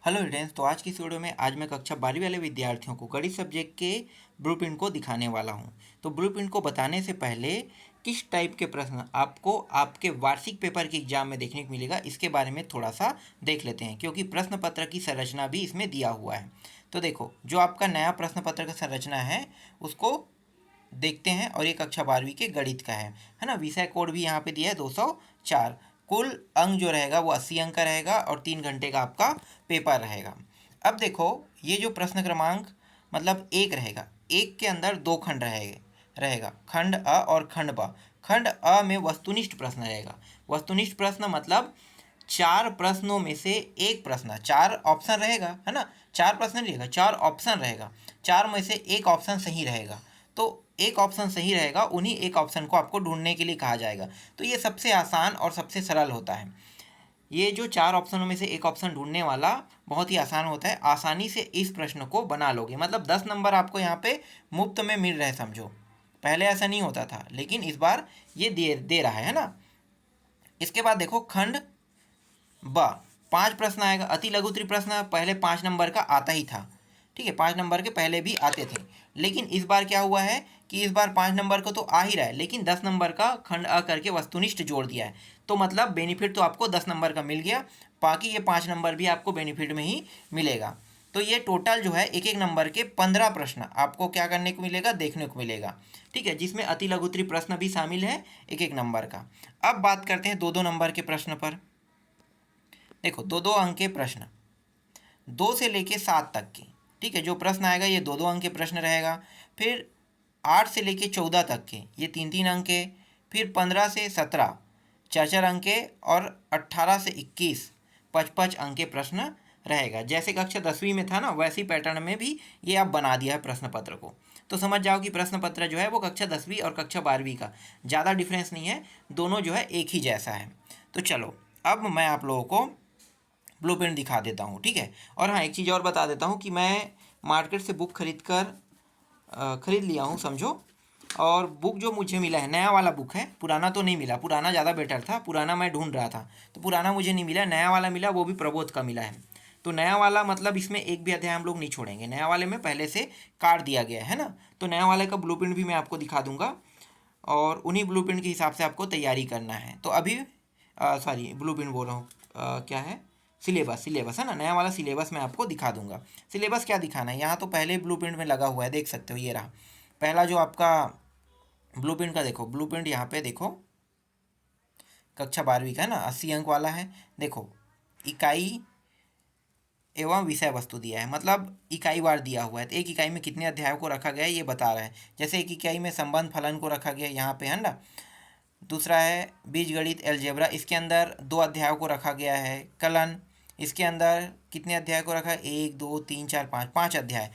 Hello students, तो आज की इस वीडियो में आज मैं कक्षा 12वीं वाले विद्यार्थियों को गणित सब्जेक्ट के ब्लूप्रिंट को दिखाने वाला हूं। तो ब्लूप्रिंट को बताने से पहले किस टाइप के प्रश्न आपको आपके वार्षिक पेपर के एग्जाम में देखने को मिलेगा, इसके बारे में थोड़ा सा देख लेते हैं, क्योंकि प्रश्न पत्र की संरचना भी इसमें दिया हुआ है। तो देखो, जो आपका नया प्रश्न पत्र का संरचना है उसको देखते हैं, और ये कक्षा 12वीं के गणित का है ना। विषय कोड भी यहाँ पे दिया है 204। कुल अंक जो रहेगा वो 80 अंक का रहेगा और 3 घंटे का आपका पेपर रहेगा। अब देखो, ये जो प्रश्न क्रमांक मतलब 1 रहेगा, 1 के अंदर 2 खंड रहेगा खंड अ और खंड ब। खंड अ में वस्तुनिष्ठ प्रश्न रहेगा। वस्तुनिष्ठ प्रश्न मतलब 4 प्रश्नों में से एक प्रश्न, 4 ऑप्शन रहेगा है ना, 4 प्रश्न नहीं रहेगा, 4 ऑप्शन रहेगा, 4 में से एक ऑप्शन सही रहेगा। तो एक ऑप्शन सही रहेगा, उन्हीं एक ऑप्शन को आपको ढूंढने के लिए कहा जाएगा। तो ये सबसे आसान और सबसे सरल होता है। ये जो 4 ऑप्शनों में से एक ऑप्शन ढूंढने वाला बहुत ही आसान होता है। आसानी से इस प्रश्न को बना लोगे, मतलब 10 नंबर आपको यहाँ पे मुफ्त में मिल रहे, समझो। पहले ऐसा नहीं होता था, लेकिन इस बार ये दे रहा है ना। इसके बाद देखो, खंड ब 5 प्रश्न आएगा। अति लघुत्री प्रश्न पहले 5 नंबर का आता ही था, ठीक है, 5 नंबर के पहले भी आते थे। लेकिन इस बार क्या हुआ है कि इस बार 5 नंबर का तो आ ही रहा है, लेकिन 10 नंबर का खंड अ करके वस्तुनिष्ठ जोड़ दिया है। तो मतलब बेनिफिट तो आपको 10 नंबर का मिल गया, बाकी ये 5 नंबर भी आपको बेनिफिट में ही मिलेगा। तो ये टोटल जो है एक एक नंबर के 15 प्रश्न आपको क्या करने को मिलेगा, देखने को मिलेगा, ठीक है, जिसमें अति लघुत्री प्रश्न भी शामिल है एक एक नंबर का। अब बात करते हैं 2-2 नंबर के प्रश्न पर। देखो, 2-2 अंक के प्रश्न 2 से लेके 7 तक के, ठीक है, जो प्रश्न आएगा ये 2-2 अंक के प्रश्न रहेगा। फिर 8 से लेके 14 तक के ये 3-3 अंक के। फिर 15 से 17 4-4 अंक के, और 18 से 21 5-5 अंक के प्रश्न रहेगा। जैसे कक्षा 10वीं में था ना, वैसी पैटर्न में भी ये आप बना दिया है प्रश्न पत्र को। तो समझ जाओ कि प्रश्न पत्र जो है वो कक्षा 10वीं और कक्षा 12वीं का ज़्यादा डिफरेंस नहीं है, दोनों जो है एक ही जैसा है। तो चलो, अब मैं आप लोगों को ब्लूप्रिंट दिखा देता हूँ, ठीक है। और हाँ, एक चीज़ और बता देता हूँ कि मैं मार्केट से बुक खरीद लिया हूँ, समझो। और बुक जो मुझे मिला है नया वाला बुक है, पुराना तो नहीं मिला। पुराना ज़्यादा बेटर था, पुराना मैं ढूंढ रहा था, तो पुराना मुझे नहीं मिला, नया वाला मिला, वो भी प्रबोध का मिला है। तो नया वाला मतलब इसमें एक भी अध्याय हम लोग नहीं छोड़ेंगे, नया वाले में पहले से काट दिया गया है ना। तो नया वाले का ब्लूप्रिंट भी मैं आपको दिखा दूंगा, और उन्हीं ब्लूप्रिंट के हिसाब से आपको तैयारी करना है। तो अभी सॉरी, ब्लूप्रिंट बोल रहा हूँ, क्या है, सिलेबस है ना, नया वाला सिलेबस मैं आपको दिखा दूंगा। सिलेबस क्या दिखाना है, यहाँ तो पहले ब्लूप्रिंट में लगा हुआ है, देख सकते हो, ये रहा पहला जो आपका ब्लूप्रिंट का। देखो ब्लूप्रिंट यहाँ पे देखो, कक्षा 12वीं का है ना, 80 अंक वाला है। देखो, इकाई एवं विषय वस्तु दिया है, मतलब इकाई वार दिया हुआ है। तो एक इकाई में कितने अध्यायों को रखा गया है ये बता रहा है। जैसे एक इकाई में संबंध फलन को रखा गया यहाँ पे, है ना। दूसरा है बीजगणित अलजेब्रा, इसके अंदर 2 अध्यायों को रखा गया है। कलन, इसके अंदर कितने अध्याय को रखा है, 1 2 3 4 5, 5 अध्याय।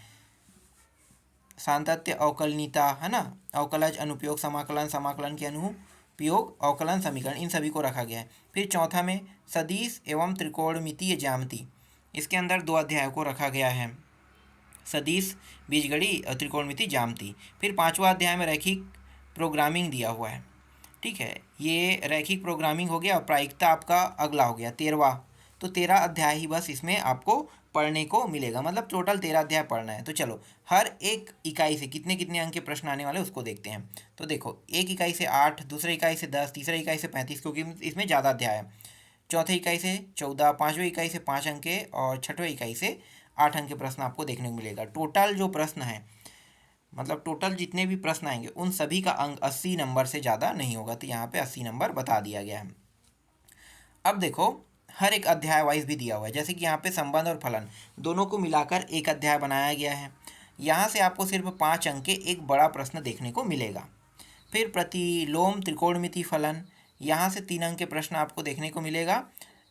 सातत्य अवकलनीयता, है ना, अवकलज अनुपयोग समाकलन, समाकलन के अनुपयोग अवकलन समीकरण, इन सभी को रखा गया है। फिर चौथा में सदिश एवं त्रिकोणमितीय ज्यामिति, इसके अंदर 2 अध्यायों को रखा गया है, सदिश, बीजगणित और त्रिकोणमिति ज्यामिति। फिर 5वां अध्याय में रैखिक प्रोग्रामिंग दिया हुआ है, ठीक है, ये रैखिक प्रोग्रामिंग हो गया। और प्रायिकता आपका अगला हो गया 13वां। तो 13 अध्याय ही बस इसमें आपको पढ़ने को मिलेगा, मतलब टोटल 13 अध्याय पढ़ना है। तो चलो, हर एक इकाई से कितने कितने अंक के प्रश्न आने वाले उसको देखते हैं। तो देखो, एक इकाई से 8, दूसरी इकाई से 10, तीसरी इकाई से 35, क्योंकि इसमें ज़्यादा अध्याय है। चौथी इकाई से 14, पाँचवीं इकाई से 5 अंक के, और छठवीं इकाई से 8 अंक के प्रश्न आपको देखने को मिलेगा। टोटल जो प्रश्न है, मतलब टोटल जितने भी प्रश्न आएंगे उन सभी का अंक 80 नंबर से ज़्यादा नहीं होगा। तो यहाँ पे 80 नंबर बता दिया गया है। अब देखो, हर एक अध्याय वाइज भी दिया हुआ है, जैसे कि यहाँ पे संबंध और फलन दोनों को मिलाकर एक अध्याय बनाया गया है। यहाँ से आपको सिर्फ 5 अंक के एक बड़ा प्रश्न देखने को मिलेगा। फिर प्रतिलोम त्रिकोणमिति फलन, यहाँ से 3 अंक के प्रश्न आपको देखने को मिलेगा,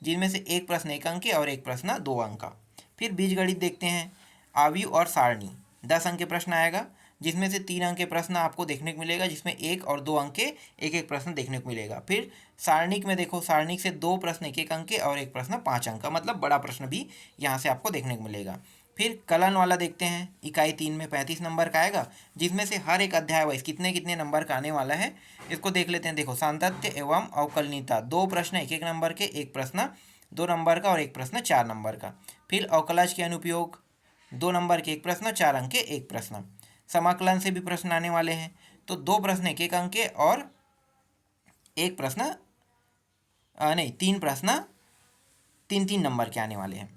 जिनमें से एक प्रश्न 1 अंक के और एक प्रश्न 2 अंक का। फिर बीजगणित देखते हैं, आव्यूह और सारणी, 10 अंक के प्रश्न आएगा, जिसमें से 3 अंक के प्रश्न आपको देखने को मिलेगा, जिसमें 1 और 2 अंक के एक एक प्रश्न देखने को मिलेगा। फिर सारणिक में देखो, सारणिक से 2 प्रश्न 1-1 अंक के और एक प्रश्न 5 अंक का, मतलब बड़ा प्रश्न भी यहाँ से आपको देखने को मिलेगा। फिर कलन वाला देखते हैं, इकाई 3 में 35 नंबर का आएगा, जिसमें से हर एक अध्याय वाइज कितने कितने नंबर का आने वाला है इसको देख लेते हैं। देखो, सातत्य एवं अवकलनीयता, 2 प्रश्न 1-1 नंबर के, एक प्रश्न 2 नंबर का और एक प्रश्न 4 नंबर का। फिर अवकलज के अनुपयोग 2 नंबर के एक प्रश्न, 4 अंक के एक प्रश्न। समाकलन से भी प्रश्न आने वाले हैं, तो 2 प्रश्न 1 अंक के और एक प्रश्न नहीं 3 प्रश्न 3 नंबर के आने वाले हैं।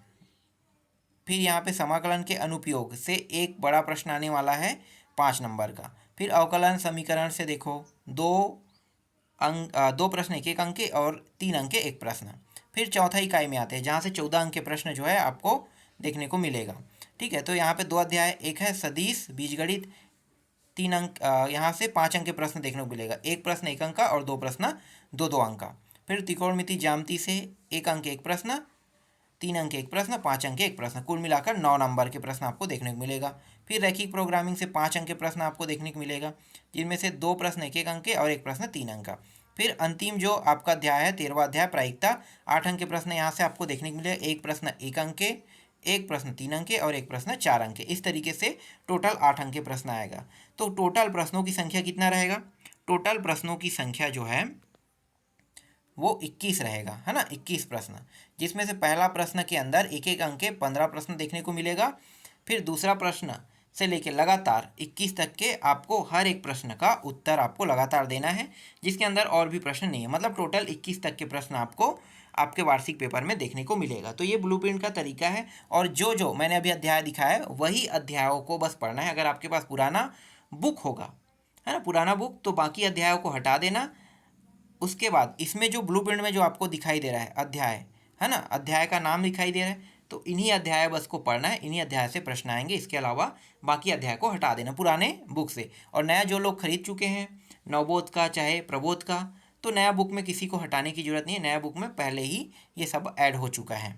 फिर यहाँ पे समाकलन के अनुपयोग से एक बड़ा प्रश्न आने वाला है 5 नंबर का। फिर अवकलन समीकरण से देखो 2 प्रश्न 1 अंक के और 3 अंक के एक प्रश्न। फिर चौथा इकाई में आते हैं जहाँ से 14 अंक के प्रश्न जो है आपको देखने को मिलेगा। ठीक है, तो यहाँ पे 2 अध्याय, एक है सदिश बीजगणित 3 अंक, यहाँ से 5 अंक के प्रश्न देखने को मिलेगा, एक प्रश्न 1 अंक का और 2 प्रश्न 2 अंक का। फिर त्रिकोणमिति ज्यामिति से 1 अंक एक प्रश्न, 3 अंक एक प्रश्न, 5 अंक एक प्रश्न, कुल मिलाकर 9 नंबर के प्रश्न आपको देखने को मिलेगा। फिर रैखिक प्रोग्रामिंग से 5 अंक के प्रश्न आपको देखने को मिलेगा, जिनमें से 2 प्रश्न 1 अंक के और एक प्रश्न 3 अंक का। फिर अंतिम जो आपका अध्याय है 13वां अध्याय प्रायिकता, 8 अंक के प्रश्न यहाँ से आपको देखने को मिलेगा, एक प्रश्न 1 अंक के, एक प्रश्न 3 अंक के और एक प्रश्न 4 अंक के। इस तरीके से टोटल 8 अंक के प्रश्न आएगा। तो टोटल प्रश्नों की संख्या कितना रहेगा? टोटल प्रश्नों की संख्या जो है वो 21 रहेगा, है ना, 21 प्रश्न, जिसमें से पहला प्रश्न के अंदर 1 अंक के 15 प्रश्न देखने को मिलेगा। फिर दूसरा प्रश्न से लेकर लगातार 21 तक के आपको हर एक प्रश्न का उत्तर आपको लगातार देना है, जिसके अंदर और भी प्रश्न नहीं है। मतलब टोटल 21 तक के प्रश्न आपको आपके वार्षिक पेपर में देखने को मिलेगा। तो ये ब्लूप्रिंट का तरीका है, और जो मैंने अभी अध्याय दिखाया है वही अध्यायों को बस पढ़ना है। अगर आपके पास पुराना बुक होगा, है ना, पुराना बुक, तो बाकी अध्यायों को हटा देना। उसके बाद इसमें जो ब्लूप्रिंट में जो आपको दिखाई दे रहा है अध्याय, है ना, अध्याय का नाम दिखाई दे रहा है, तो इन्हीं अध्याय बस को पढ़ना है, इन्हीं अध्याय से प्रश्न आएंगे। इसके अलावा बाकी अध्याय को हटा देना पुराने बुक से। और नया जो लोग खरीद चुके हैं नवबोध का चाहे प्रबोध का, तो नया बुक में किसी को हटाने की जरूरत नहीं है, नया बुक में पहले ही ये सब ऐड हो चुका है।